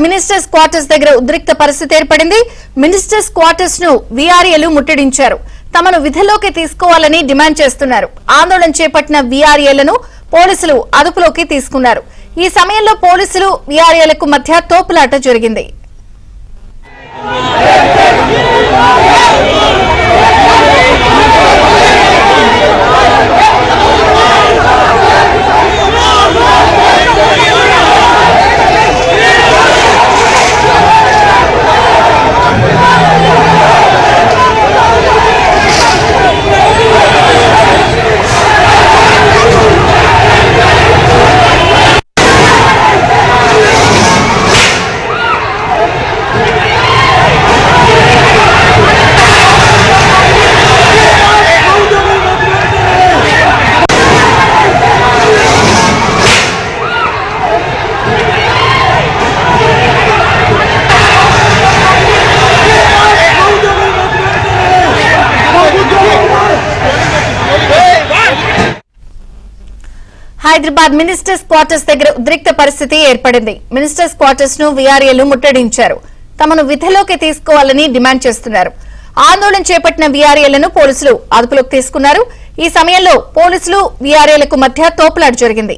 Ministers quarters దగ్గర ఉద్రిక్త పరిస్థితి ఏర్పడింది. మినిస్టర్స్ క్వార్టర్స్ ను వీఆర్ఏలు ముట్టడించారు. తమను విధుల్లోకి తీసుకోవాలని డిమాండ్ చేస్తున్నారు. ఆందోళన చేపట్టిన వీఆర్ఏలను పోలీసులు అదుపులోకి తీసుకున్నారు. ఈ సమయంలో పోలీసులు వీఆర్ఏలకు మధ్య తోపులాట జరిగింది. హైదరాబాద్ మినిస్టర్స్ క్వార్టర్స్ దగ్గర ఉద్రిక్త పరిస్థితి ఏర్పడింది. మినిస్టర్స్ క్వార్టర్స్ ను వీఆర్ఏలు ముట్టడించారు. తమను విధుల్లోకి తీసుకోవాలని డిమాండ్ చేస్తున్నారు. ఆందోళన చేపట్టిన వీఆర్ఏలను పోలీసులు అదుపులోకి తీసుకున్నారు. ఈ సమయంలో పోలీసులు వీఆర్ఏలకు మధ్య తోపులాట జరిగింది.